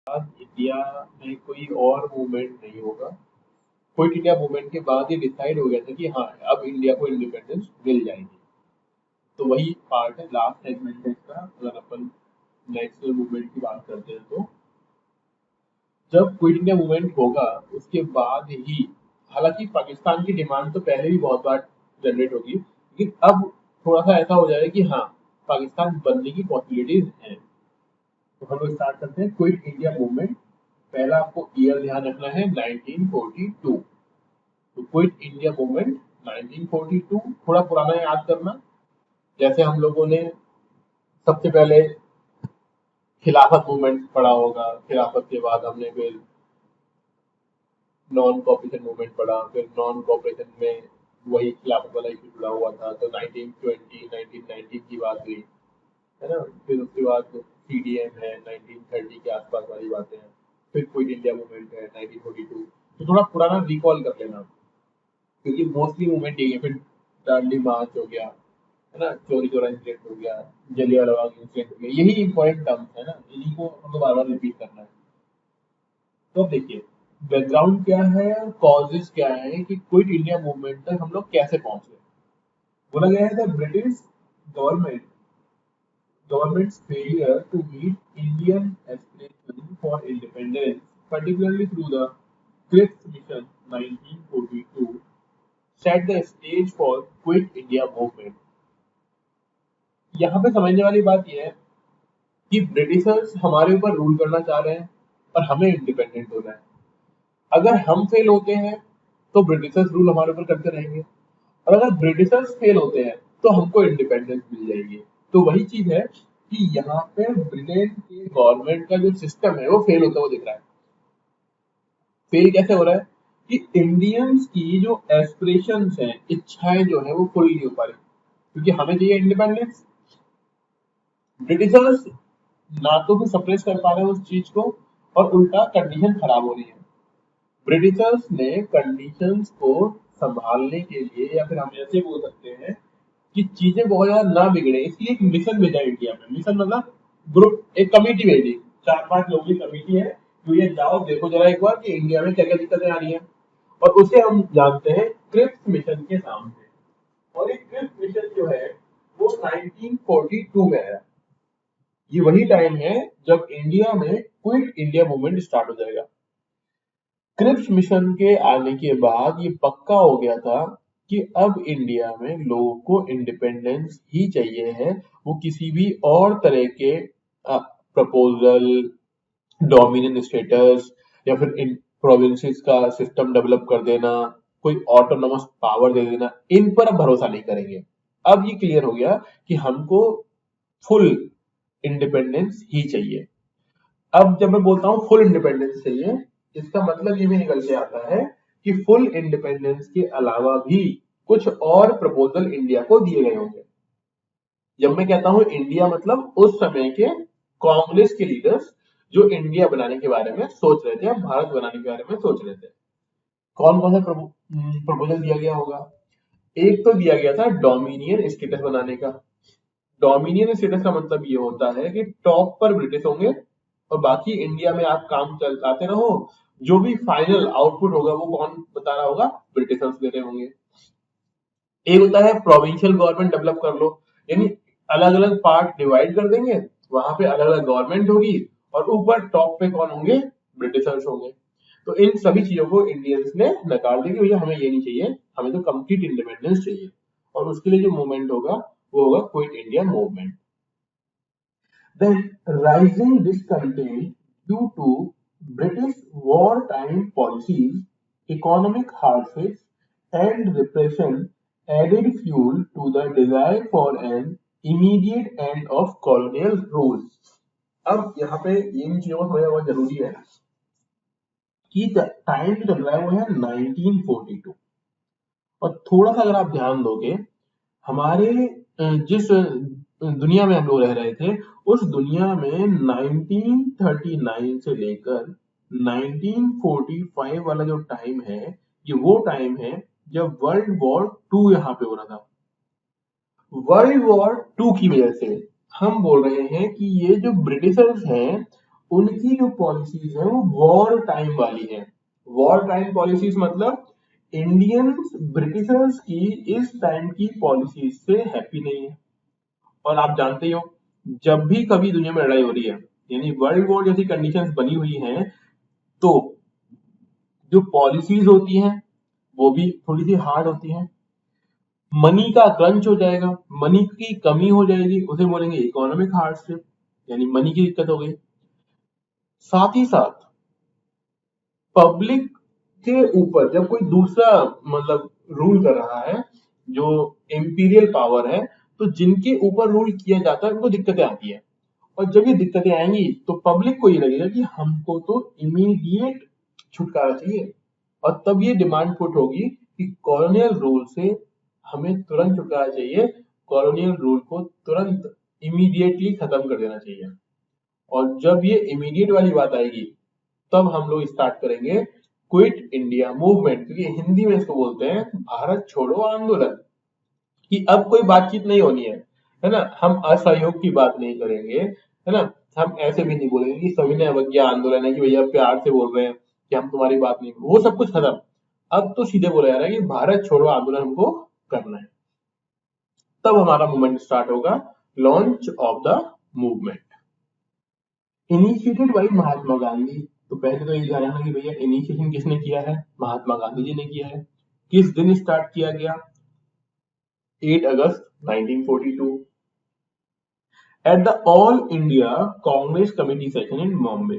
बाद इंडिया में कोई और मूवमेंट नहीं होगा। क्विट इंडिया मूवमेंट के बाद ये डिसाइड हो गया था कि हाँ, अब इंडिया को इंडिपेंडेंस मिल जाएगी। तो वही पार्ट है, लास्ट सेगमेंट है इसका। अगर अपन नेशनल मूवमेंट की बात करते हैं तो जब क्विट इंडिया मूवमेंट होगा उसके बाद ही, हालांकि पाकिस्तान की डिमांड तो पहले भी बहुत बार जनरेट होगी, लेकिन अब थोड़ा सा ऐसा हो जाएगा कि हाँ, पाकिस्तान बनने की पॉसिबिलिटीज हैं। तो हम लोग स्टार्ट करते हैं क्विट इंडिया मूवमेंट। पहला आपको ईयर ध्यान रखना है 1942। तो क्विट इंडिया मूवमेंट 1942 थोड़ा पुराना याद करना। जैसे हम लोगों ने सबसे पहले खिलाफत मूवमेंट पढ़ा होगा, खिलाफत के बाद हमने फिर नॉन कॉपरेशन मूवमेंट पढ़ा, फिर नॉन कॉपरेशन में वही खिलाफत वाला इशू जुड़ा हुआ था, तो 1920 1919 की बात हुई है ना। फिर उसके बाद सीडीएम है 1930 के आसपास वाली बातें हैं। फिर क्विट इंडिया मूवमेंट है 1942। तो थोड़ा पुराना रिकॉल कर लेना, क्योंकि मोस्टली मूवमेंट यही है। फिर दांडी मार्च हो गया है ना, चोरी चोरा इंसिडेंट हो गया, जलियांवाला बाग इंसिडेंट हो गया, यही इंपॉर्टेंट टर्म्स है ना, इन्हीं को हमको बार बार रिपीट करना है। तो अब देखिए बैकग्राउंड क्या है, कॉजेस क्या है कि क्विट इंडिया मूवमेंट तक हम लोग कैसे पहुंचे। बोला गया है the British government's failure to meet Indian aspirations for independence, particularly through the Cripps Mission 1942, set the stage for Quit India movement. यहाँ पे समझने वाली बात यह है कि ब्रिटिशर्स हमारे ऊपर रूल करना चाह रहे हैं और हमें इंडिपेंडेंट होना है। अगर हम फेल होते हैं तो ब्रिटिशर्स रूल हमारे ऊपर करते रहेंगे, और अगर ब्रिटिशर्स फेल होते हैं तो हमको इंडिपेंडेंस मिल जाएगी। तो वही चीज है कि यहाँ पे ब्रिटेन के गवर्नमेंट का जो सिस्टम है वो फेल होता हुआ दिख रहा है। फेल कैसे हो रहा है कि इंडियंस की जो एस्पिरेशंस हैं, इच्छाएं जो है वो पूरी नहीं हो पा रही, क्योंकि हमें चाहिए इंडिपेंडेंस। ब्रिटिशर्स ना तो भी सप्रेस कर पा रहे हैं उस चीज को, और उल्टा कंडीशन खराब हो रही है। ब्रिटिशर्स ने कंडीशंस को संभालने के लिए, या फिर हम ऐसे बोल सकते हैं कि चीजें बहुत ज्यादा ना बिगड़े, इसलिए एक मिशन भेजा इंडिया में। मिशन मतलब ग्रुप, एक कमेटी भेजी, 4-5 लोगों की कमेटी है, तो ये जाओ देखो जरा एक बार कि इंडिया में क्या क्या दिक्कतें आ रही हैं, और उसे हम जानते हैं क्रिप्स मिशन के नाम से। और एक क्रिप्स मिशन जो है वो 1942 में आया। ये वही टाइम है जब इंडिया में क्विट इंडिया मूवमेंट स्टार्ट हो जाएगा। क्रिप्स मिशन के आने के बाद ये पक्का हो गया था कि अब इंडिया में लोगों को इंडिपेंडेंस ही चाहिए है। वो किसी भी और तरह के प्रपोजल, डोमिनियन स्टेटस, या फिर इन प्रोविंसेस का सिस्टम डेवलप कर देना, कोई ऑटोनोमस पावर दे देना, इन पर अब भरोसा नहीं करेंगे। अब ये क्लियर हो गया कि हमको फुल इंडिपेंडेंस ही चाहिए। अब जब मैं बोलता हूँ फुल इंडिपेंडेंस चाहिए, इसका मतलब ये भी निकल के आता है कि फुल इंडिपेंडेंस के अलावा भी कुछ और प्रपोजल इंडिया को दिए गए होंगे। जब मैं कहता हूँ इंडिया, मतलब उस समय के कांग्रेस के लीडर्स जो इंडिया बनाने के बारे में सोच रहे थे, या भारत बनाने के बारे में सोच रहे थे। कौन कौन सा प्रपोजल दिया गया होगा? एक तो दिया गया था डोमिनियन स्टेटस बनाने का। डोमिनियन स्टेटस का मतलब ये होता है कि टॉप पर ब्रिटिश होंगे और बाकी इंडिया में आप काम चलाते रहो, जो भी फाइनल आउटपुट होगा वो कौन बता रहा होगा? ब्रिटिशर्स दे रहे होंगे। एक होता है प्रोविंशियल गवर्नमेंट डेवलप कर लो, यानी अलग अलग पार्ट डिवाइड कर देंगे, वहां पे अलग अलग गवर्नमेंट होगी, और ऊपर टॉप पे कौन होंगे? ब्रिटिशर्स होंगे। तो इन सभी चीजों को इंडियंस ने नकार दिया कि भैया हमें ये नहीं चाहिए, हमें तो कंप्लीट इंडिपेंडेंस चाहिए। और उसके लिए जो मूवमेंट होगा वो होगा quit India movement. Then rising discontent due to British wartime policies, economic hardships, and repression added fuel to the desire for an immediate end of colonial rule. अब यहाँ पे इन चीजों को समझना बहुत जरूरी है कि टाइम जो चल रहा है वो है 1942। और थोड़ा सा अगर आप ध्यान दोगे, हमारे जिस दुनिया में हम लोग रह रहे थे, उस दुनिया में 1939 से लेकर 1945 वाला जो टाइम है, ये वो टाइम है जब वर्ल्ड वॉर टू यहाँ पे हो रहा था। वर्ल्ड वॉर टू की वजह से हम बोल रहे हैं कि ये जो ब्रिटिशर्स हैं उनकी जो पॉलिसीज है वो वॉर टाइम वाली है। वॉर टाइम पॉलिसीज मतलब इंडियंस ब्रिटिशर्स की इस टाइम की पॉलिसीज से हैप्पी नहीं है। और आप जानते ही हो, जब भी कभी दुनिया में लड़ाई हो रही है, यानी वर्ल्ड वॉर जैसी कंडीशंस बनी हुई हैं, तो जो पॉलिसीज होती हैं वो भी थोड़ी सी हार्ड होती हैं। मनी का क्रंच हो जाएगा, मनी की कमी हो जाएगी, उसे बोलेंगे इकोनॉमिक हार्डशिप, यानी मनी की दिक्कत हो गई। साथ ही साथ पब्लिक के ऊपर जब कोई दूसरा मतलब रूल कर रहा है, जो इंपीरियल पावर है, तो जिनके ऊपर रूल किया जाता है उनको दिक्कतें आती है। और जब ये दिक्कतें आएंगी तो पब्लिक को ये लगेगा कि हमको तो इमीडिएट छुटकारा चाहिए, और तब ये डिमांड पुट होगी कि कॉलोनियल रूल से हमें तुरंत छुटकारा चाहिए, कॉलोनियल रूल को तुरंत इमीडिएटली खत्म कर देना चाहिए। और जब ये इमीडिएट वाली बात आएगी तब हम लोग स्टार्ट करेंगे क्विट इंडिया मूवमेंट, क्योंकि हिंदी में इसको बोलते हैं भारत छोड़ो आंदोलन। कि अब कोई बातचीत नहीं होनी है ना, हम असहयोग की बात नहीं करेंगे, है ना। हम ऐसे भी नहीं बोलेंगे कि सविनय अवज्ञा आंदोलन है, कि भैया प्यार से बोल रहे हैं कि हम तुम्हारी बात नहीं, वो सब कुछ खत्म। अब तो सीधे बोला जा रहा है कि भारत छोड़ो आंदोलन हमको करना है। तब हमारा मूवमेंट स्टार्ट होगा, launch of the movement initiated by Mahatma Gandhi. तो पहले तो ये ध्यान रखना कि भैया इनिशिएशन किसने किया है, महात्मा गांधी जी ने किया है। किस दिन स्टार्ट किया गया, 8 अगस्त 1942 at the all India Congress committee session in Bombay.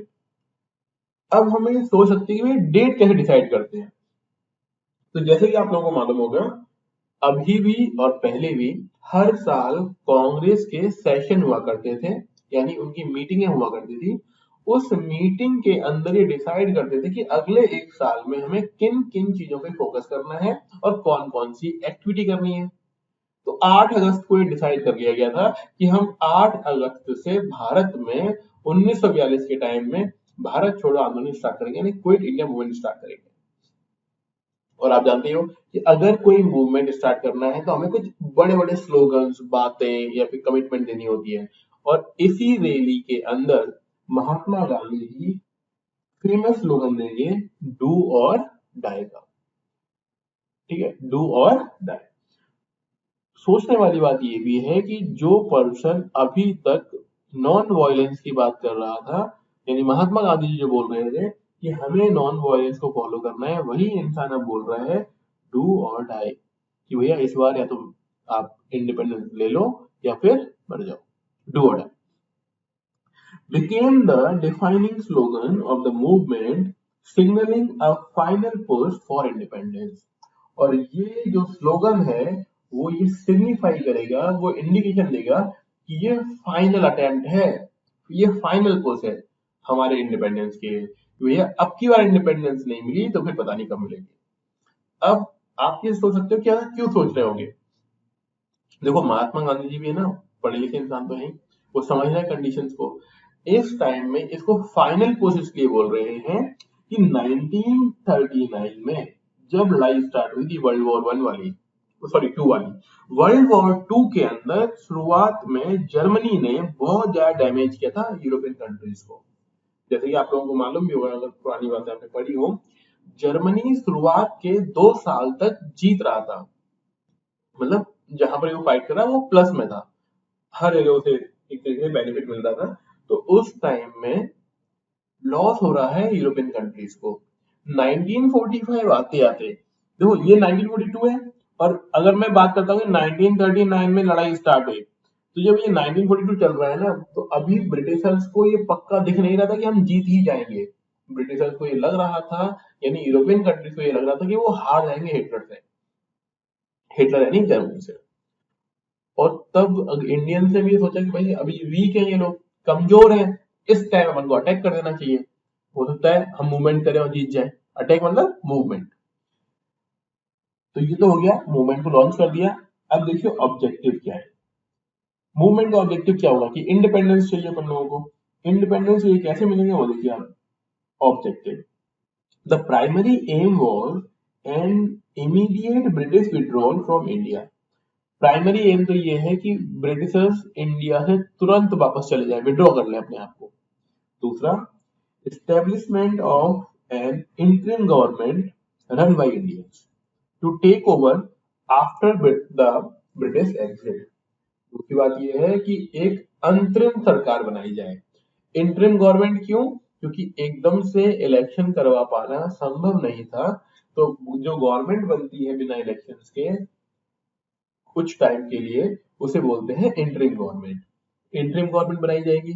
अब हमें सोच सकते हैं कि भैया डेट कैसे डिसाइड करते हैं। तो जैसे कि आप लोगों को मालूम होगा, अभी भी और पहले भी हर साल कांग्रेस के सेशन हुआ करते थे, यानी उनकी मीटिंगें हुआ करती थी। उस मीटिंग के अंदर ये डिसाइड करते थे कि अगले एक साल में हमें किन किन चीजों पे फोकस करना है और कौन कौन सी एक्टिविटी करनी है। तो 8 अगस्त को ये डिसाइड कर लिया गया था कि हम 8 अगस्त से भारत में 1942 के टाइम में भारत छोड़ो आंदोलन स्टार्ट करेंगे, यानी क्विट इंडिया मूवमेंट स्टार्ट करेंगे। और आप जानते हो कि अगर कोई मूवमेंट स्टार्ट करना है तो हमें कुछ बड़े बड़े स्लोगन्स, बातें या फिर कमिटमेंट देनी होती है। और इसी रैली के अंदर महात्मा गांधी जी फेमस स्लोगन देंगे, डू और डाई का। ठीक है, डू और डाई। सोचने वाली बात ये भी है कि जो पर्सन अभी तक नॉन वायलेंस की बात कर रहा था, यानी महात्मा गांधी जी जो बोल रहे थे कि हमें नॉन वायलेंस को फॉलो करना है, वही इंसान अब बोल रहा है डू और डाई, कि भैया इस बार या तो आप इंडिपेंडेंस ले लो या फिर मर जाओ, डू और die became the defining slogan of the movement, signaling a final push for independence। और ये जो स्लोगन है वो ये सिग्निफाई करेगा, वो इंडिकेशन देगा कि ये फाइनल अटेम्प्ट है, ये फाइनल पुश है हमारे इंडिपेंडेंस के लिए। भैया अब की बार इंडिपेंडेंस नहीं मिली तो फिर पता नहीं कब मिलेगी। अब आप ये सोच सकते हो क्या, क्यों सोच रहे होंगे। देखो महात्मा गांधी जी भी है ना, पढ़े लिखे इंसान तो हैं, वो समझ रहे हैं कंडीशंस को। इस टाइम में इसको फाइनल पुश इसलिए बोल रहे हैं कि 1939 में जब लड़ाई स्टार्ट हुई थी वर्ल्ड वॉर वन वाली, सॉरी टू वाली, वर्ल्ड वॉर टू के अंदर शुरुआत में जर्मनी ने बहुत ज्यादा डैमेज किया था यूरोपियन कंट्रीज को। जैसे कि आप लोगों को मालूम भी होगा, अगर पुरानी बातें आपने पढ़ी हो, जर्मनी शुरुआत के 2 साल तक जीत रहा था, मतलब जहां पर वो फाइट कर रहा है वो प्लस में था, हर जगह उसे एक तरीके से बेनिफिट मिल रहा था। तो उस टाइम में लॉस हो रहा है यूरोपियन कंट्रीज को। 1945 आते आते, देखो ये 1942 है, और अगर मैं बात करता हूँ 1939 में लड़ाई स्टार्ट हुई, तो जब ये 1942 चल रहा है ना, तो अभी ब्रिटिशर्स को ये पक्का दिख नहीं रहा था कि हम जीत ही जाएंगे। ब्रिटिशर्स को ये लग रहा था, यानी यूरोपियन कंट्रीज को ये लग रहा था कि वो हार जाएंगे हिटलर से, हिटलर यानी जर्मनी से। और तब इंडियन से भी सोचा कि भाई अभी वीक है ये लोग, कमजोर हैं, इस टाइम अपन को अटैक कर देना चाहिए, हो सकता है हम मूवमेंट करें और जीत जाए। अटैक मतलब मूवमेंट। तो ये तो हो गया, मूवमेंट को लॉन्च कर दिया। अब देखिए ऑब्जेक्टिव क्या है। मूवमेंट का ऑब्जेक्टिव क्या होगा कि इंडिपेंडेंस चाहिए अपन लोगों को। इंडिपेंडेंस ये कैसे मिलेंगे वो देखिए आप, objective. The primary aim was an immediate British withdrawal from India. Primary aim तो ये है कि ब्रिटिशर्स इंडिया से तुरंत वापस चले जाए, विड्रॉ कर ले अपने आप को। दूसरा, establishment of an interim government run by Indians to take over after the British exit. दूसरी बात यह है कि एक अंतरिम सरकार बनाई जाए। इंटरिम गवर्नमेंट क्यों? क्योंकि एकदम से इलेक्शन करवा पाना संभव नहीं था, तो जो गवर्नमेंट बनती है बिना इलेक्शंस के कुछ टाइम के लिए, उसे बोलते हैं इंटरिम गवर्नमेंट। इंटरिम गवर्नमेंट बनाई जाएगी।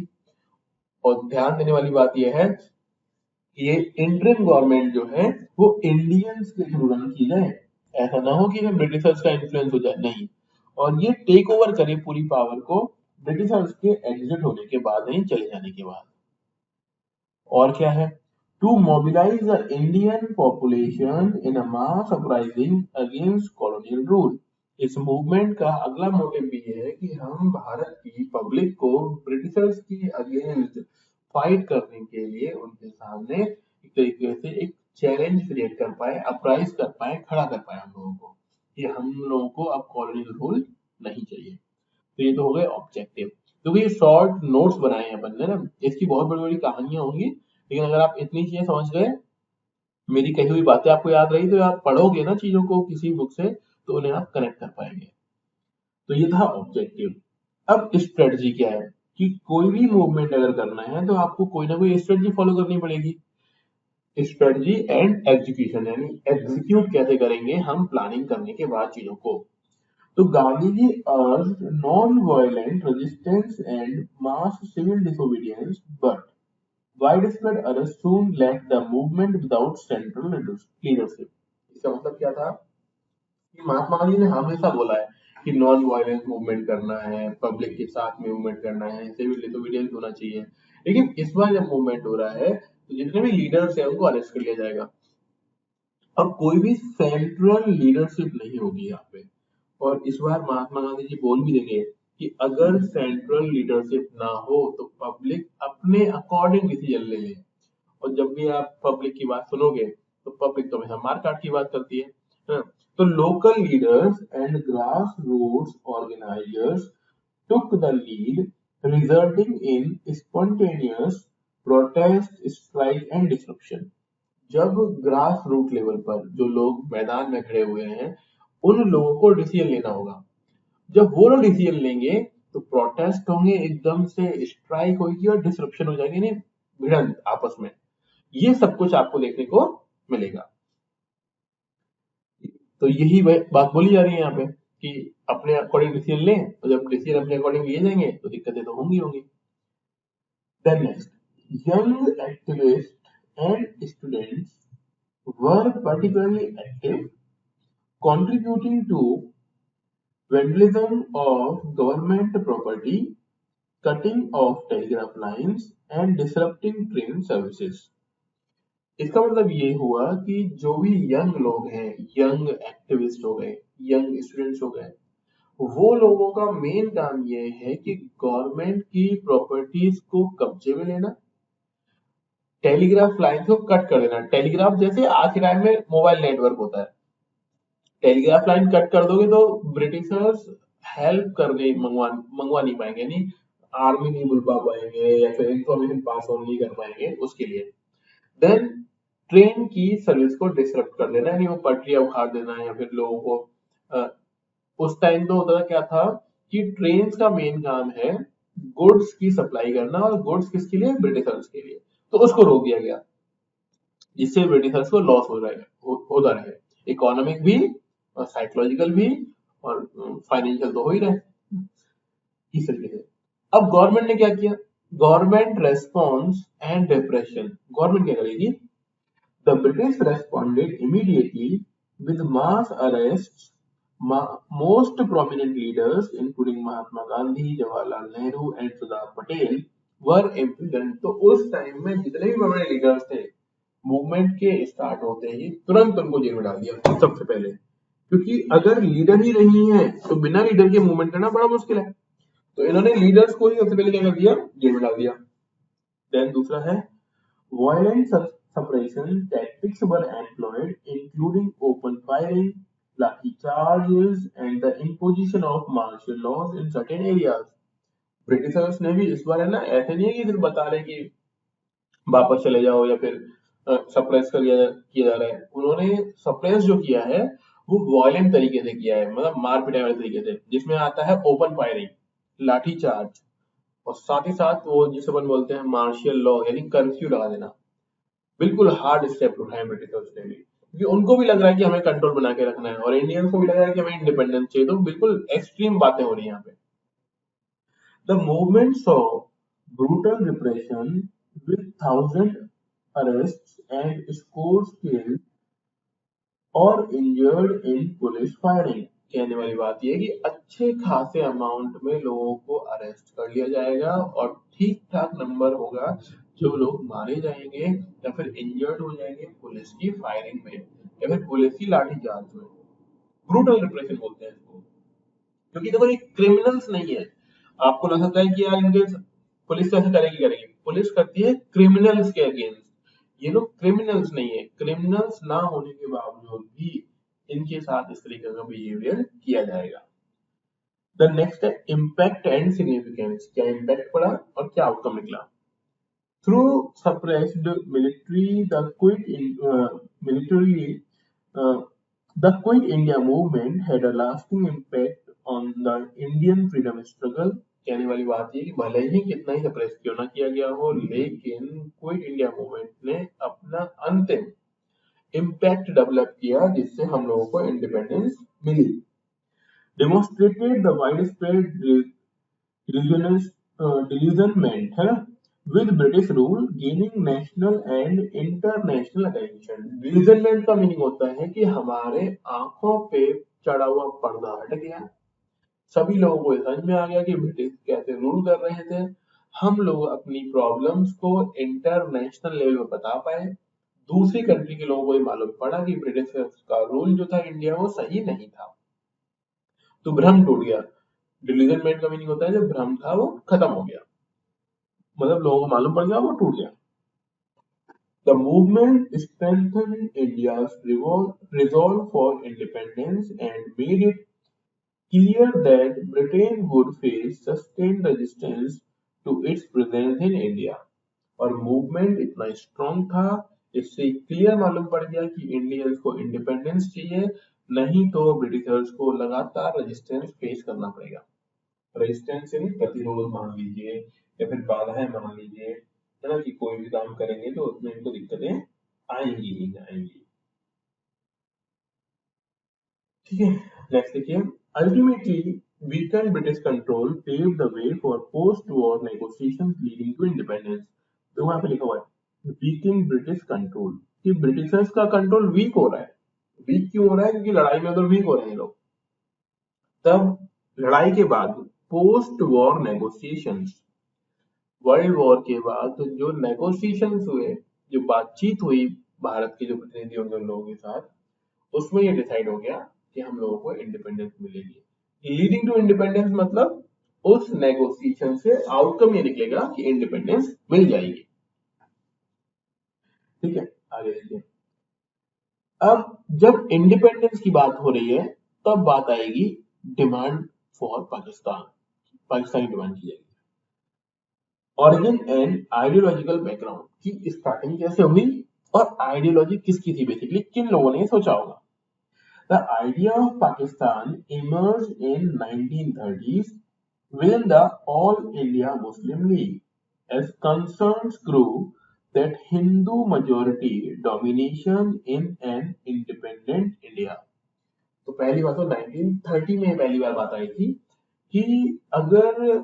और ध्यान देने वाली बात यह है कि ये इंटरिम गवर्नमेंट जो है वो इंडियंस के थ्रू रन की जाए। ऐसा ना हो कि ब्रिटिशर्स का इन्फ्लुएंस हो जाए, नहीं। और ये टेक ओवर करे पूरी पावर को ब्रिटिशर्स के एग्जिट होने के बाद, नहीं चले जाने के बाद। और क्या है? To mobilise the Indian population in a mass uprising against colonial rule. इस मूवमेंट का अगला मोटिव भी है कि हम भारत की पब्लिक को ब्रिटिशर्स के अगेंस्ट फाइट करने के लिए उनके सामने एक तरीके से एक चैलेंज क्रिएट कर पाए, अपराइज कर पाए, खड़ा कर पाए हम लोगों को कि हम लोगों को अब कॉलोनियल रूल नहीं चाहिए। तो ये तो हो गए ऑब्जेक्टिव। क्योंकि ये शॉर्ट नोट्स बनाए हैं अपन ने ना, इसकी बहुत बड़ी बड़ी कहानियां होंगी, लेकिन अगर आप इतनी चीजें समझ गए, मेरी कही हुई बातें आपको याद रही, तो आप पढ़ोगे ना चीजों को किसी बुक से, तो उन्हें आप कनेक्ट कर पाएंगे। तो ये था ऑब्जेक्टिव। अब स्ट्रेटजी क्या है कि कोई भी मूवमेंट अगर करना है तो आपको कोई ना कोई स्ट्रेटजी फॉलो करनी पड़ेगी। स्ट्रेटजी एंड एग्जीक्यूशन, यानी एग्जीक्यूट कैसे करेंगे हम प्लानिंग करने के बाद चीजों को। तो Gandhi ji urged non-violent resistance and mass civil disobedience, but widespread arrest soon left the movement without central leadership. इसका मतलब क्या था कि महात्मा गांधी ने हमेशा बोला है कि नॉन वायलेंस मूवमेंट करना है, पब्लिक के साथ मूवमेंट करना है, सिविल डिसोबीडियंस होना चाहिए। लेकिन इस बार जब मूवमेंट हो रहा है तो जितने भी लीडर्स हैं उनको अरेस्ट कर लिया जाएगा और कोई भी सेंट्रल लीडरशिप नहीं होगी यहाँ पे। और इस बार महात्मा गांधी जी बोल भी देंगे कि अगर सेंट्रल लीडरशिप ना हो तो पब्लिक अपने अकॉर्डिंग डिसीजन ले ले। और जब भी आप पब्लिक की बात सुनोगे तो पब्लिक तो हमेशा मारकाट की बात करती है ना? तो local leaders and grass roots organisers took the lead, resulting in spontaneous protest, strike and disruption. जब ग्रास रूट लेवल पर जो लोग मैदान में खड़े हुए हैं उन लोगों को डिसीजन लेना होगा। जब वो लोग डिसीजन लेंगे तो प्रोटेस्ट होंगे, एकदम से स्ट्राइक होगी और डिसरप्शन हो जाएगी, नहीं भिड़ंत आपस में। ये सब कुछ आपको देखने को मिलेगा। तो यही बात बोली जा रही है यहाँ पे कि अपने अकॉर्डिंग डिसीजन लें, तो जब डिसीजन अपने अकॉर्डिंग लिए जाएंगे तो दिक्कतें तो होंगी होंगी। Then next, young activist and students were particularly active, contributing to vandalism of government property, cutting of telegraph lines, and disrupting train services. इसका मतलब ये हुआ कि जो भी यंग लोग हैं, यंग एक्टिविस्ट हो गए, यंग स्टूडेंट्स हो गए, वो लोगों का मेन काम ये है कि गवर्नमेंट की प्रॉपर्टीज को कब्जे में लेना, टेलीग्राफ लाइन को कट कर देना। टेलीग्राफ जैसे आज के टाइम में मोबाइल नेटवर्क होता है, टेलीग्राफ लाइन कट कर दोगे तो ब्रिटिशर्स हेल्प करने मंगवा नहीं पाएंगे, नहीं आर्मी नहीं बुलवा पाएंगे या फिर इंफॉर्मेशन पास ऑन नहीं कर पाएंगे उसके लिए। देन ट्रेन की सर्विस को डिसरप्ट कर देना, यानी वो पटरियां उखाड़ देना या फिर लोगों को उस टाइम तो होता क्या था कि ट्रेन का मेन काम है गुड्स की सप्लाई करना, और गुड्स किसके लिए? ब्रिटिशर्स के लिए। तो उसको रोक दिया गया जिससे ब्रिटिशर्स को लॉस होता रहे, इकोनॉमिक भी और साइकोलॉजिकल भी और फाइनेंशियल तो हो ही रहे इस तरीके से। अब गवर्नमेंट ने क्या किया? Government response and repression. Government क्या करेगी? The British responded immediately with mass arrest most prominent leaders including Mahatma Gandhi, Jawaharlal Nehru and Sardar Patel were imprisoned। तो उस टाइम में जितने भी बड़े लीडर्स थे, मूवमेंट के स्टार्ट होते ही तुरंत उनको जेल में डाल दिया सबसे पहले, क्योंकि अगर लीडर ही नहीं है तो बिना लीडर के मूवमेंट करना बड़ा मुश्किल है। तो इन्होंने लीडर्स को ही सबसे पहले क्या कर दिया? जेल में डाल दिया। देन दूसरा है violent suppression tactics were employed, including open firing, lathi charges and the imposition of martial laws in certain areas। Britishers ने भी इस बार है ना, ऐसे नहीं है कि सिर्फ बता रहे कि वापस चले जाओ या फिर सप्रेस किया जा रहा है। उन्होंने सप्रेस जो किया है वो वायलेंट तरीके से किया है, मतलब मार पिटाई वाले तरीके से, जिसमें आता है ओपन फायरिंग, लाठी चार्ज, और साथ ही साथ वो जिसे अपन बोलते हैं मार्शियल लॉ यानी कर्फ्यू लगा देना। बिल्कुल हार्ड स्टेप उठाए ब्रिटिशर्स ने भी, क्योंकि उनको भी लग रहा है कि हमें कंट्रोल बना के रखना है और इंडियंस को भी लग रहा है कि हमें इंडिपेंडेंस चाहिए। तो बिल्कुल एक्सट्रीम बातें हो रही है यहाँ पे। The movement saw brutal repression with thousands arrests and scores killed और इंजर्ड इन पुलिस फायरिंग। कहने वाली बात यह है कि अच्छे खासे अमाउंट में लोगों को अरेस्ट कर लिया जाएगा और ठीक ठाक नंबर होगा जो लोग मारे जाएंगे या फिर इंजर्ड हो जाएंगे पुलिस की फायरिंग में या फिर पुलिस की लाठीचार्ज में। ब्रूटल रिप्रेशन बोलते हैं इसको, क्योंकि देखो ये क्रिमिनल्स नहीं है। आपको लग सकता है कि यार इनके पुलिस तो ऐसे करेगी, पुलिस करती है क्रिमिनल्स के अगेंस्ट। ये लोग क्रिमिनल्स नहीं है, क्रिमिनल्स ना होने के बावजूद भी इनके साथ इस तरीके का बिहेवियर किया जाएगा। द नेक्स्ट है इम्पैक्ट एंड सिग्निफिकेंस। क्या इम्पैक्ट पड़ा और क्या आउटकम निकला। Through suppressed military the military uh, the Quit India movement had a lasting impact on the Indian freedom struggle। कहने वाली बात ये कि भले ही कितना ही सप्रेस क्यों ना किया गया हो, लेकिन क्विट इंडिया मूवमेंट ने अपना अंतिम इम्पैक्ट डेवलप किया जिससे हम लोगों को इंडिपेंडेंस मिली। Demonstrated the wide spread disillusionment है with British rule gaining national and international attention। डिल्यूजनमेंट का मीनिंग होता है कि हमारे आंखों पे चढ़ा हुआ पर्दा हट गया, सभी लोगों को समझ में आ गया कि ब्रिटिश कैसे रूल कर रहे थे। हम लोग अपनी प्रॉब्लम्स को इंटरनेशनल लेवल पे बता पाए, दूसरी कंट्री के लोगों को ये मालूम पड़ा कि ब्रिटिश का रूल जो था इंडिया वो सही नहीं था, तो भ्रम टूट गया। डिल्यूजनमेंट का मीनिंग होता है जो भ्रम था वो खत्म हो गया, मतलब लोगों को मालूम पड़ गया वो टूट गया। The movement strengthened India's resolve for independence and made it clear that Britain would face sustained resistance to its presence in India। और मूवमेंट इतना स्ट्रॉन्ग था, इससे क्लियर मालूम पड़ गया कि इंडियंस को इंडिपेंडेंस चाहिए, नहीं तो ब्रिटिशर्स को लगातार रेजिस्टेंस फेस करना पड़ेगा। रेजिस्टेंस यानी प्रतिरोध मान लीजिए या फिर बाधाएं मान लीजिए, है ना, कि कोई भी काम करेंगे तो उसमें इनको दिक्कतें आएंगी ही आएंगी। ठीक है, नेक्स्ट देखिए। Ultimately weakened British control paved the way for post-war negotiations leading to independence। तो वहां पे लिखा हुआ है weakened British control, कि ब्रिटिशर्स का कंट्रोल वीक हो रहा है। वीक क्यों हो रहा है? क्योंकि लड़ाई में उधर वीक हो रहे हैं लोग। तब लड़ाई के बाद post war negotiations, world war के बाद तो जो नेगोशिएशंस हुए, जो बातचीत हुई भारत के जो प्रतिनिधि होंगे उन लोगों के साथ, उसमें ये डिसाइड हो गया कि हम लोगों को इंडिपेंडेंस मिलेगी। लीडिंग टू इंडिपेंडेंस मतलब उस नेगोशिएशन से आउटकम ये निकलेगा कि इंडिपेंडेंस मिल जाएगी। ठीक है, आगे देखिए। अब जब इंडिपेंडेंस की बात हो रही है तब बात आएगी demand for Pakistan, Pakistani demand की जाएगी। ऑरिजिन एंड आइडियोलॉजिकल बैकग्राउंड की स्टार्टिंग कैसे हुई और आइडियोलॉजी किसकी थी, बेसिकली किन लोगों ने सोचा होगा। The idea of Pakistan emerged in 1930s within the All India Muslim League as concerns grew that Hindu majority domination in an independent India। तो पहली बात तो 1930 में पहली बार बात आई थी कि अगर,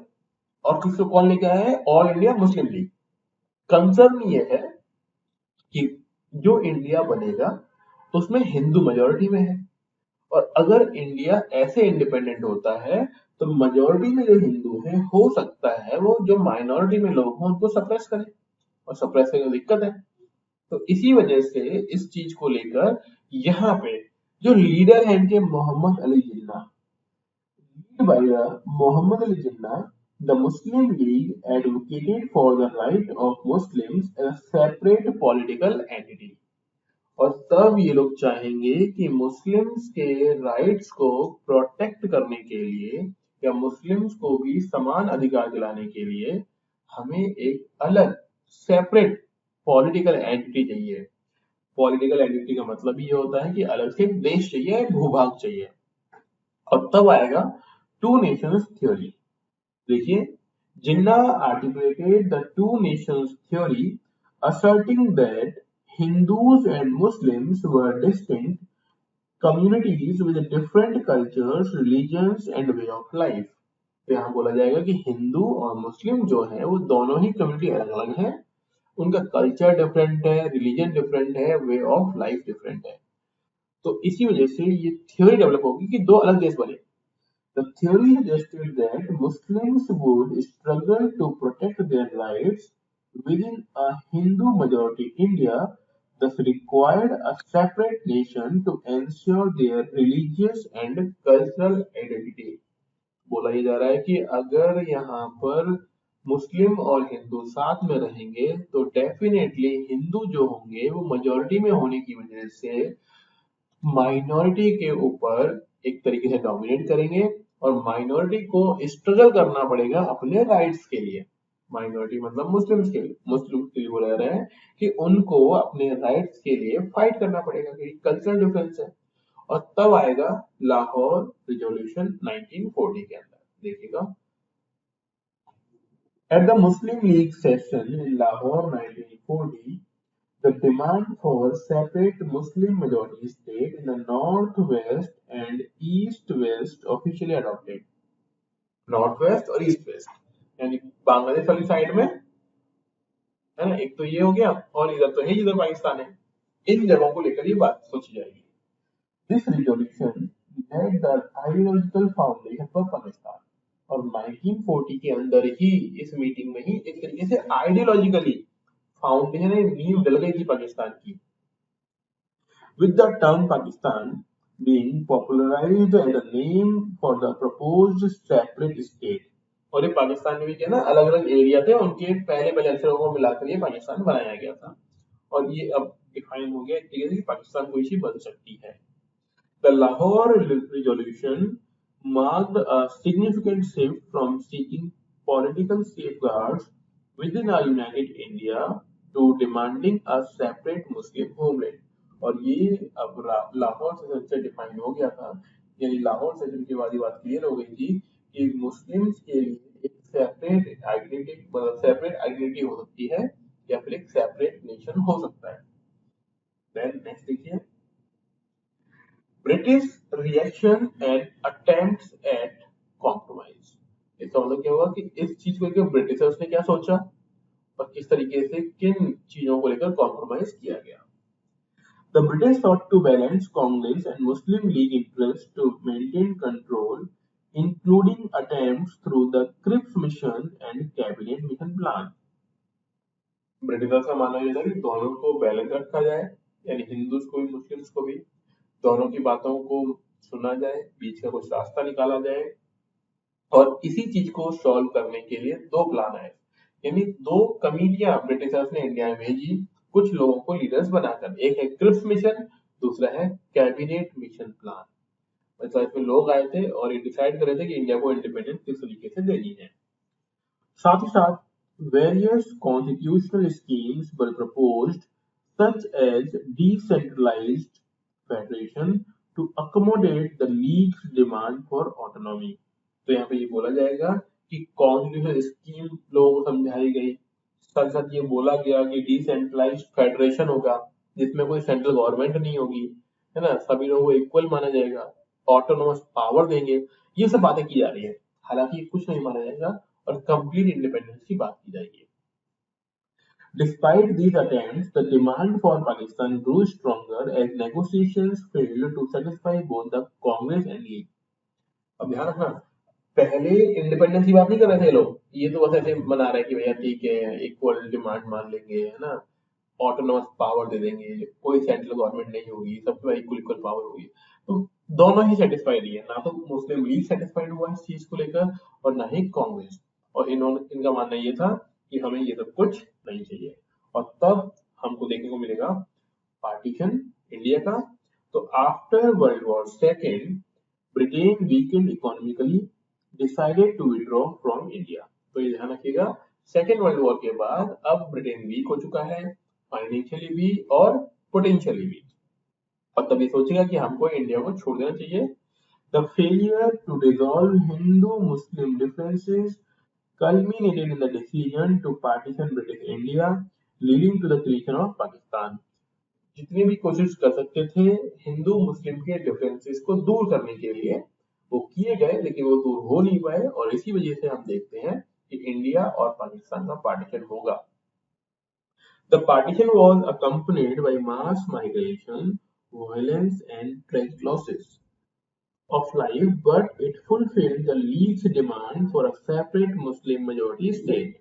और किसको कौन लेके आया है, all India Muslim league. Concern ये है कि जो इंडिया बनेगा उसमें हिंदू मेजोरिटी में है, और अगर इंडिया ऐसे इंडिपेंडेंट होता है तो मेजोरिटी में जो हिंदू हैं हो सकता है वो जो माइनॉरिटी में लोग हों उनको सप्रेस करें, और सप्रेस करने में दिक्कत है। तो इसी वजह से इस चीज को लेकर यहाँ पे जो लीडर है इनके Mohammad Ali Jinnah, by Muhammad Ali Jinnah, the Muslim League advocated for the right of Muslims as a separate political entity। और तब ये लोग चाहेंगे कि मुस्लिम्स के राइट्स को प्रोटेक्ट करने के लिए या मुस्लिम्स को भी समान अधिकार दिलाने के लिए हमें एक अलग सेपरेट पॉलिटिकल एंटिटी चाहिए। पॉलिटिकल एंटिटी का मतलब ये होता है कि अलग से देश चाहिए, भूभाग चाहिए। और तब आएगा टू नेशंस थ्योरी। देखिए, Jinnah articulated the two nations theory, asserting that Hindus and Muslims were distinct communities with different cultures, religions and way of life। तो यहाँ बोला जाएगा कि हिंदू और मुस्लिम जो है वो दोनों ही कम्युनिटी अलग अलग है, उनका कल्चर डिफरेंट है, रिलीजन डिफरेंट है, वे ऑफ लाइफ डिफरेंट है। तो इसी वजह से ये थ्योरी डेवलप होगी कि दो अलग देश बने। The theory suggested that Muslims would struggle to protect their rights within a Hindu majority India, thus required a separate nation to ensure their religious and cultural identity। बोला ये जा रहा है कि अगर यहाँ पर मुस्लिम और हिंदू साथ में रहेंगे तो डेफिनेटली हिंदू जो होंगे वो मेजोरिटी में होने की वजह से माइनॉरिटी के ऊपर एक तरीके से डोमिनेट करेंगे और माइनॉरिटी को स्ट्रगल करना पड़ेगा अपने राइट्स के लिए। माइनॉरिटी मतलब मुस्लिम्स के लिए, मुस्लिम के लिए बोला जा रहा है कि उनको अपने राइट्स के लिए फाइट करना पड़ेगा क्योंकि कल्चरल डिफरेंस है। और तब आएगा लाहौर रिजोल्यूशन 1940 के अंदर। देखिएगा, at the Muslim league session in Lahore 1940, the demand for separate Muslim majority state in the northwest and east-west officially adopted। North-waste और ईस्ट-वेस्ट यानी बांग्लादेश वाली साइड में है ना, एक तो ये हो गया और इधर तो है, इधर पाकिस्तान है। इन जगहों को लेकर ये बात सोची जाएगी। This resolution laid the ideological foundation for Pakistan। और 1940 के अंदर ही इस मीटिंग में ही एक तरीके से आइडियोलॉजिकली फाउंडेशन नींव डल गई थी पाकिस्तान की। With the term Pakistan being popularized as a name for the proposed separate state। और ये पाकिस्तान में भी क्या ना अलग अलग एरिया थे, उनके पहले पहले अक्षरों को मिलाकर ये पाकिस्तान बनाया गया था और ये अब डिफाइन हो गया एक तरीके से पाकिस्तान कोई सी बन सकती है। The Lahore Resolution marked a significant shift from seeking political safeguards within a united India to demanding a separate Muslim homeland। और ये अब लाहौर सेशन से डिफाइन हो गया था, यानी लाहौर सेशन के बाद ये बात क्लियर हो गई थी कि मुस्लिम्स के लिए एक सेपरेट आइडेंटिटी, मतलब सेपरेट आइडेंटिटी हो सकती है या फिर एक सेपरेट नेशन हो सकता है। देन नेक्स्ट देखिए, British reaction and attempts at compromise. इसका मतलब क्या हुआ कि इस चीज को लेकर ब्रिटिशर्स ने क्या सोचा और किस तरीके से किन चीजों को लेकर कॉम्प्रोमाइज किया गया। The British sought to balance Congress and Muslim League interests to maintain control, including attempts through the Cripps Mission and Cabinet Mission Plan। Britishers का मानना यह था कि दोनों को बैलेंस रखा जाए, यानी हिंदूज को भी मुस्लिम्स को भी दोनों की बातों को सुना जाए, बीच का कुछ रास्ता निकाला जाए। और इसी चीज को सॉल्व करने के लिए दो प्लान आए, यानी दो कमेटियां ब्रिटिशर्स ने इंडिया में भेजी कुछ लोगों को लीडर्स बनाकर। एक है क्रिप्स मिशन, दूसरा है कैबिनेट मिशन प्लान। मतलब इसमें लोग आए थे और ये डिसाइड कर रहे थे कि इंडिया को इंडिपेंडेंस किस तरीके से देनी है। साथ ही साथ various constitutional schemes were proposed such as decentralized federation to accommodate the league's demand for autonomy। तो यहाँ पे ये बोला जाएगा कि कॉन्स्टिट्यूशनल स्कीम लोगों को समझाई गई, साथ साथ ये बोला गया कि डिसेंट्रलाइज्ड फेडरेशन होगा जिसमें कोई सेंट्रल गवर्नमेंट नहीं होगी, है ना, सभी लोगों को इक्वल माना जाएगा, ऑटोनोमस पावर देंगे। ये सब बातें की जा रही है, हालांकि कुछ नहीं माना जाएगा और कंप्लीट इंडिपेंडेंस की बात की जाएगी। Despite these attempts, the demand for Pakistan grew stronger as negotiations failed to satisfy both the Congress and League। अब ध्यान रखना, पहले इंडिपेंडेंस की बात नहीं कर रहे थे लोग, ये तो बस ऐसे मना रहे कि भैया ठीक है इक्वल डिमांड मान लेंगे, है ना, ऑटोनोमस पावर दे देंगे, कोई सेंट्रल गवर्नमेंट नहीं होगी, सबके इक्वल इक्वल पावर होगी। तो दोनों ही सेटिस्फाइड नहीं है, ना तो मुस्लिम लीग सेटिस्फाइड हुआ इस चीज को लेकर और ना ही कांग्रेस। और इनका मानना ये था कि हमें ये सब कुछ नहीं चाहिए। और तब हमको देखने को मिलेगा पार्टीशन इंडिया का। तो after world war second, Britain weakened economically, decided to withdraw from India. तो ये ध्यान रखिएगा, सेकेंड वर्ल्ड वॉर के बाद अब ब्रिटेन वीक हो चुका है फाइनेंशियली भी और पोटेंशियली भी, और तभी सोचेगा कि हमको इंडिया को छोड़ देना चाहिए। The failure to resolve Hindu Muslim differences culminated in the decision to partition British India, leading to the creation of Pakistan. जितनी भी कोशिश कर सकते थे हिंदू मुस्लिम के डिफरेंसेस को दूर करने के लिए वो किए गए, लेकिन वो दूर हो नहीं पाए, और इसी वजह से हम देखते हैं कि इंडिया और पाकिस्तान का पार्टीशन होगा। The partition was accompanied by mass migration, violence and tragic losses of life, but it fulfilled the League's demand for a separate Muslim majority state.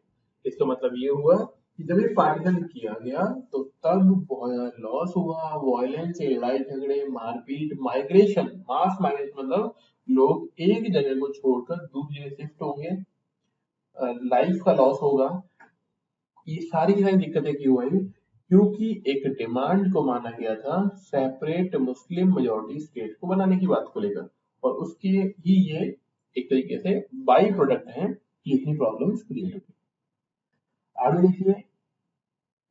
इसका मतलब ये हुआ कि जब ये पार्टीशन किया गया तो तब बहुत ज्यादा लॉस हुआ, वायलेंस, लड़ाई झगड़े, मारपीट, माइग्रेशन, मास माइग्रेशन मतलब लोग एक जगह को छोड़कर दूसरी जगह शिफ्ट होंगे, लाइफ का लॉस होगा। ये सारी की सारी दिक्कतें क्यों आई? क्योंकि एक डिमांड को माना गया था सेपरेट मुस्लिम मेजॉरिटी स्टेट को बनाने की बात को लेकर, और उसके ही ये एक तरीके से बाई प्रोडक्ट है कि इतनी प्रॉब्लम्स क्रिएट हुई। आगे देखिए,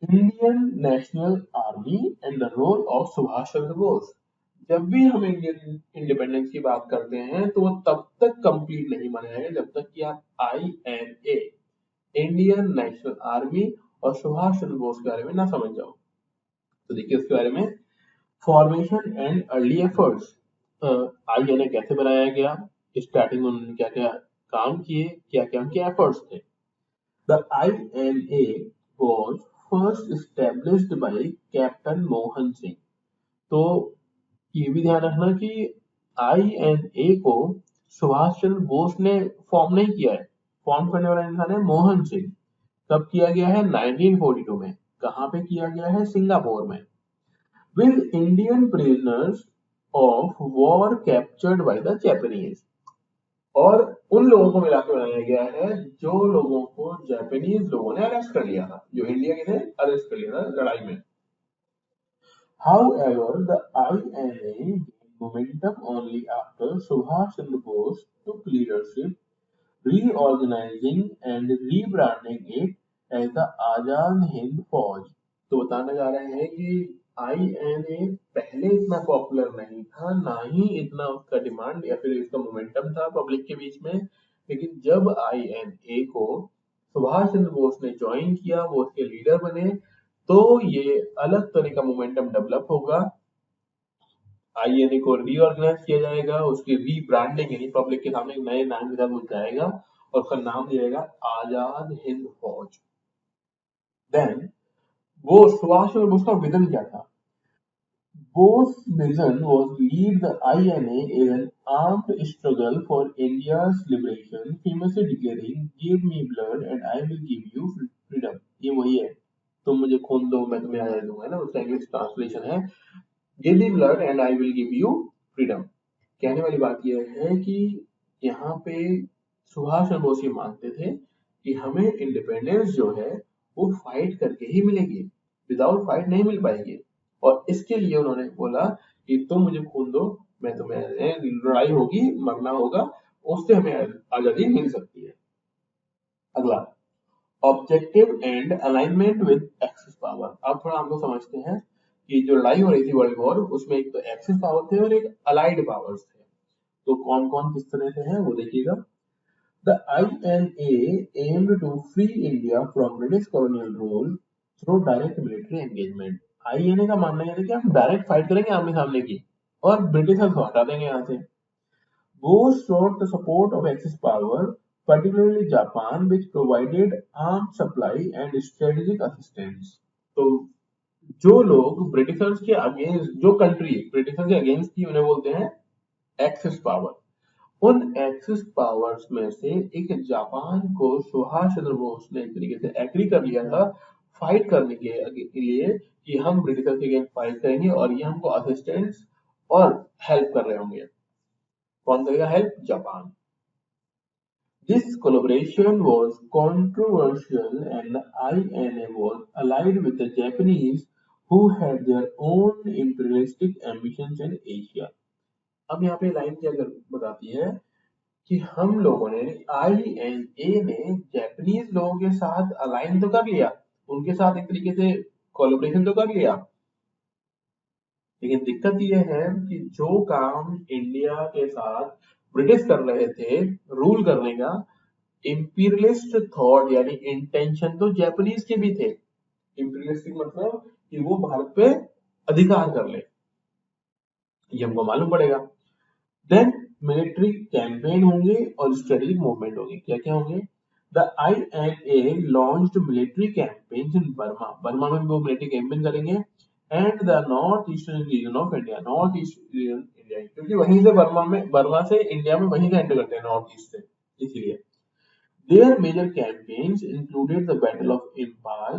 Indian National Army and the role of Subhash Chandra Bose. जब भी हम इंडियन इंडिपेंडेंस की बात करते हैं तो वो तब तक कंप्लीट नहीं माना जाएगा जब तक कि आप INA, इंडियन नेशनल आर्मी और सुभाष चंद्र बोस के बारे में ना समझ जाओ। तो देखिए उसके बारे में, formation and early efforts. INA कैसे बनाया गया, स्टार्टिंग में उन्होंने क्या क्या काम किए, क्या क्या उनके एफर्ट्स थे। The INA was first established bye captain Mohan Singh. तो ये भी ध्यान रखना कि INA को सुभाष चंद्र बोस ने फॉर्म नहीं किया है, फॉर्म करने वाला इंसान है मोहन सिंह। कब किया गया है? 1942 में। कहाँ पे किया गया है? सिंगापुर में। With Indian prisoners of war captured by the Japanese, और उन लोगों को मिला के बनाया गया है जो लोगों को जापानीज लोगों ने अरेस्ट कर लिया था, जो इंडिया के थे अरेस्ट कर लिया था लड़ाई में। However, the INA gained momentum only after Subhash Chandra Bose took leadership, reorganizing and rebranding it as the Azad Hind Fauj। तो बताना जा रहे हैं कि INA पहले इतना पॉपुलर नहीं था, ना ही इतना उसका डिमांड या फिर इसका मोमेंटम था पब्लिक के बीच में, लेकिन जब INA को सुभाष चंद्र बोस ने ज्वाइन किया, वो उसके लीडर बने, तो ये अलग तरह का मोमेंटम डेवलप होगा। INA को रीऑर्गेनाइज किया जाएगा, उसकी रीब्रांडिंग यानी पब्लिक के सामने नए नाम के साथ वो जाएगा और उसका नाम दिया जाएगा आजाद हिंद फौज। देन वो सुभाष चंद्र बोस का विजन क्या था? Bose's vision was lead the INA in an armed struggle for India's liberation, famously declaring, "Give me blood and I will give you freedom." ये वही है, तुम मुझे खून दो मैं तुम्हें आजादी दूंगा, है ना, उसका इंग्लिश ट्रांसलेशन है "Give me blood and I will give you freedom"। कहने वाली बात यह है कि यहाँ पे सुभाष चंद्र बोस ये मानते थे कि हमें इंडिपेंडेंस जो है वो फाइट करके ही मिलेगी, विदाउट फाइट नहीं मिल पाएगी, और इसके लिए उन्होंने बोला कि तुम मुझे खून दो, मैं तुम्हें, लड़ाई होगी, मरना होगा, उससे हमें आजादी मिल सकती है। अगला, objective and alignment with axis power. अब थोड़ा हम लोग समझते हैं कि जो लड़ाई हो रही थी वर्ल्ड वॉर, उसमें एक तो एक्सिस पावर थे और एक अलाइड पावर्स थे। तो कौन कौन किस तरह से हैं वो देखिएगा। The INA aimed to free India from British colonial rule through direct military engagement। INA का मानना यह है कि हम डायरेक्ट फाइट करेंगे आमने सामने की और ब्रिटिशर्स को हटा देंगे यहाँ से। Bose sought the support of Axis power, particularly Japan, which provided armed supply and strategic assistance। तो जो लोग ब्रिटिशर्स के अगेंस्ट, जो कंट्री ब्रिटिशर्स के अगेंस्ट थी, उन्हें बोलते हैं एक्सिस पावर। उन एक्सिस पावर्स में से एक जापान को सुभाष चंद्र बोस ने एक तरीके से एग्री कर लिया था फाइट करने के लिए कि हम ब्रिटिशर्स के अगेंस्ट फाइट करेंगे और ये हमको असिस्टेंस और हेल्प कर रहे होंगे। कौन करेगा help? Japan. This collaboration was controversial and the INA was allied with the Japanese who had their own imperialistic ambitions in Asia। अब यहाँ पे लाइन क्या बताती है कि हम लोगों ने, INA ने जापानीज लोगों के साथ अलाइन तो कर लिया, उनके साथ एक तरीके से कोलैबोरेशन तो कर लिया, लेकिन दिक्कत ये है कि जो काम इंडिया के साथ ब्रिटिश कर रहे थे रूल करने का, इंपीरियलिस्ट थॉट यानी इंटेंशन तो जापानीज के भी थे। इंपीरियलिस्टिक मतलब कि वो भारत पे अधिकार कर ले, ये हमको मालूम पड़ेगा। देन मिलिट्री कैंपेन होंगे और स्ट्रेटेजिक मूवमेंट होंगे। क्या क्या होंगे? The INA launched military campaigns in Burma, Burma में वो मिलिट्री कैंपेन करेंगे, and the north eastern region of India, north east region India, क्योंकि वहीं से बर्मा से इंडिया में वहीं से एंटर करते हैं नॉर्थ ईस्ट से, इसलिए। Their major campaigns included the Battle of Impal,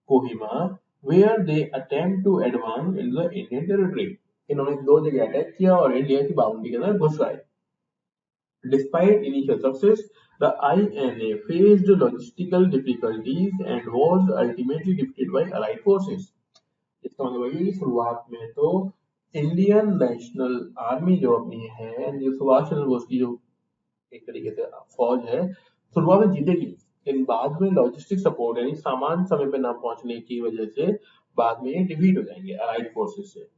Kohima, where they attempt to advance into the Indian territory. इन्होंने दो जगह अटैक किया और इंडिया की बाउंड्री के अंदर घुस आए। Despite initial success, the INA faced logistical difficulties and was ultimately defeated by Allied forces. इसका मतलब है कि शुरुआत में तो इंडियन नेशनल आर्मी जो अपनी है, जो सुभाष चंद्र बोस की जो एक तरीके से फौज है, शुरुआत में जीतेगी, लेकिन बाद में लॉजिस्टिक सपोर्ट यानी सामान समय पे ना पहुंचने की वजह से बाद में ये डिफीट हो जाएंगे अलाइड फोर्सेस से।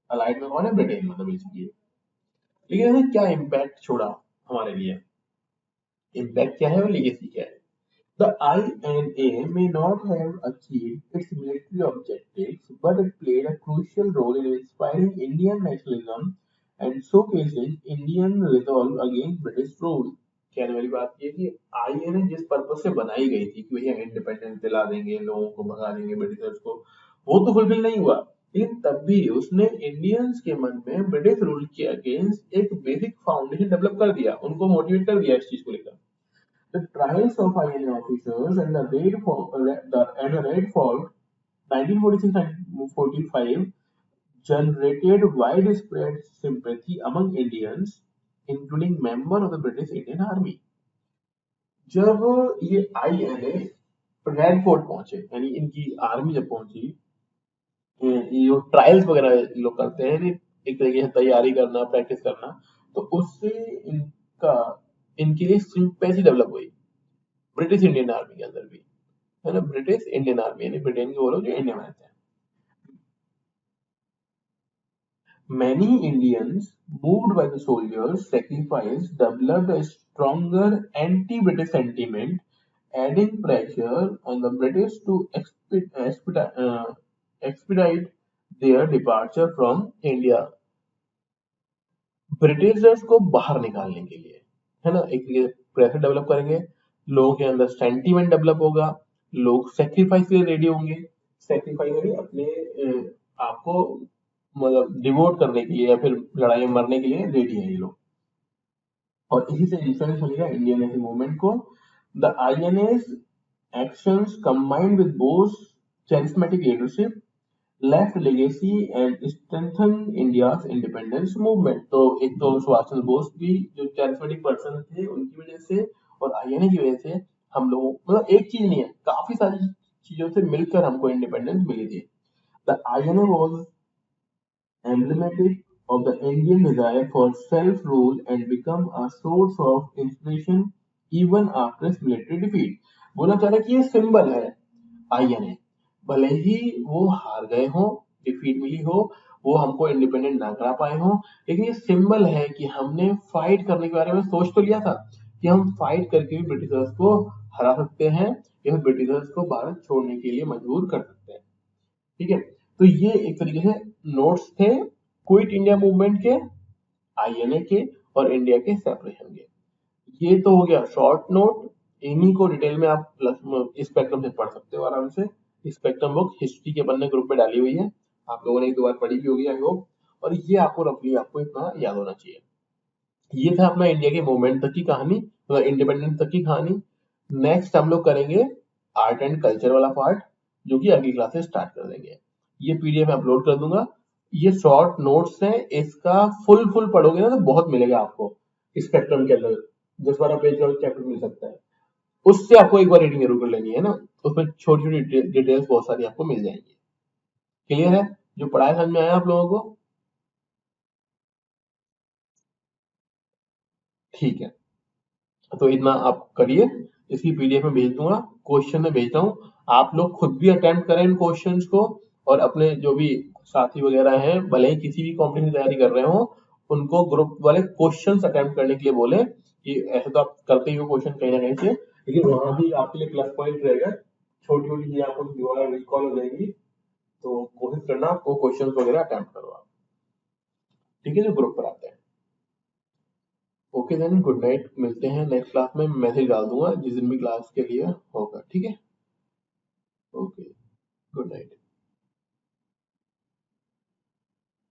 अलाइड में कौन है? ब्रिटेन, मतलब बेसिकली। लेकिन इसने क्या इम्पैक्ट छोड़ा हमारे लिए? इम्पैक्ट क्या है और लीगेसी क्या है? The INA may not have achieved its military objectives, but it played a crucial role in inspiring Indian nationalism and showcasing Indian resolve against British rule. कहने वाली बात ये कि INA जिस पर्पज से बनाई गई थी कि भैया इंडिपेंडेंस दिला देंगे, लोगों को भगा देंगे ब्रिटिशर्स को, वो तो फुलफिल नहीं हुआ, लेकिन तब भी उसने इंडियंस के मन में ब्रिटिश रूल के अगेंस्ट एक बेसिक फाउंडेशन डेवलप कर दिया, उनको मोटिवेट कर दिया इस चीज को लेकर। The trials of INA officers and the raidfall 1946-45 generated widespread sympathy among Indians, including members of the British Indian Army. जब ये INA रेड फोर्ट पहुंचे, यानी इनकी आर्मी जब पहुंची, ये जो ट्रायल्स वगैरह लोग करते हैं, एक तरीके से तैयारी करना, प्रैक्टिस करना, तो उससे इनका इनके लिए सिंपैथी डेवलप हुई ब्रिटिश इंडियन आर्मी के अंदर भी, है ना। ब्रिटिश इंडियन आर्मी यानी ब्रिटेन के वो लोग जो इंडिया में रहते हैं। Many Indians moved by the soldiers' sacrifice developed a stronger anti-British sentiment, adding pressure on the British to expedite their departure from India. Britishers को बाहर निकालने के लिए, है ना, एक प्रेशर डेवलप करेंगे, लोगों के अंदर सेंटीमेंट डेवलप होगा, लोग सेक्रीफाइस के लिए रेडी होंगे, सेक्रीफाइस यानी अपने आपको मतलब डिवोट करने के लिए या फिर लड़ाई में मरने के लिए रेडी है ये लोग, और इसी से इन्फ्लुएंस मिलेगा इंडियन नेशनल मूवमेंट को। The INA's actions combined with Bose's charismatic leadership left legacy and strengthened India's independence movement। तो एक तो सुभाष चंद्र बोस भी जो charismatic पर्सन थे उनकी वजह से और INA की वजह से हम लोगों, मतलब एक चीज नहीं है, काफी सारी चीजों से मिलकर हमको इंडिपेंडेंस मिली थी। The INA was emblematic of the Indian desire for self-rule and become a source of inspiration even after its military defeat। बोला जा रहा है कि ये सिंबल है INA, भले ही वो हार गए हो, डिफीट मिली हो, वो हमको इंडिपेंडेंट ना करा पाए हो, लेकिन ये सिंबल है कि हमने फाइट करने के बारे में सोच तो लिया था कि हम फाइट करके भी ब्रिटिशर्स को हरा सकते हैं या फिर ब्रिटिशर्स को भारत छोड़ने के लिए मजबूर कर सकते हैं। ठीक है, तो ये एक तरीके से नोट्स थे क्विट इंडिया मूवमेंट के, INA के और इंडिया के सेपरेशन के। ये तो हो गया शॉर्ट नोट, इन्हीं को डिटेल में आप स्पेक्ट्रम से पढ़ सकते हो आराम से। स्पेक्ट्रम बुक हिस्ट्री के पन्ने ग्रुप में डाली हुई है, आप लोगों ने एक दो बार पढ़ी भी होगी आई होप, और ये आपको रफली आपको इतना याद होना चाहिए। ये था अपना इंडिया के मूवमेंट तक की कहानी, मतलब इंडिपेंडेंस तक की कहानी। नेक्स्ट हम लोग करेंगे आर्ट एंड कल्चर वाला पार्ट, जो कि अगली क्लास से स्टार्ट कर देंगे। ये PDF अपलोड कर दूंगा, ये शॉर्ट नोट्स हैं, इसका फुल पढ़ोगे ना तो बहुत मिलेगा आपको स्पेक्ट्रम के अंदर, 10-12 पेज का चैप्टर मिल सकता है, उससे आपको एक बार रीडिंग जरूर कर लेनी है ना, उसमें छोटी छोटी डिटेल्स बहुत सारी आपको मिल जाएंगी। क्लियर है? जो पढ़ाया समझ में आया आप लोगों को? ठीक है, तो इतना आप करिए, इसकी पीडीएफ में भेज दूंगा, क्वेश्चन में भेजता हूँ। आप लोग खुद भी अटेम्प्ट करें इन क्वेश्चंस को, और अपने जो भी साथी वगैरह हैं, भले ही किसी भी कॉम्पिटिशन की तैयारी कर रहे हो, उनको ग्रुप वाले क्वेश्चंस अटेम्प्ट करने के लिए बोले कि ऐसे तो आप करते ही हो क्वेश्चन कहीं ना कहीं से, लेकिन वहां भी आपके लिए प्लस पॉइंट रहेगा, छोटी छोटी चीजें आपको दोबारा रिकॉल हो जाएंगी। तो कोशिश करना आपको क्वेश्चंस वगैरह अटेम्प्ट करो आप, ठीक है, जो ग्रुप पर आते हैं। ओके देन, गुड नाइट, मिलते हैं नेक्स्ट क्लास में। मैसेज डाल दूंगा जिस दिन भी क्लास के लिए होगा, ठीक है। Okay, good night.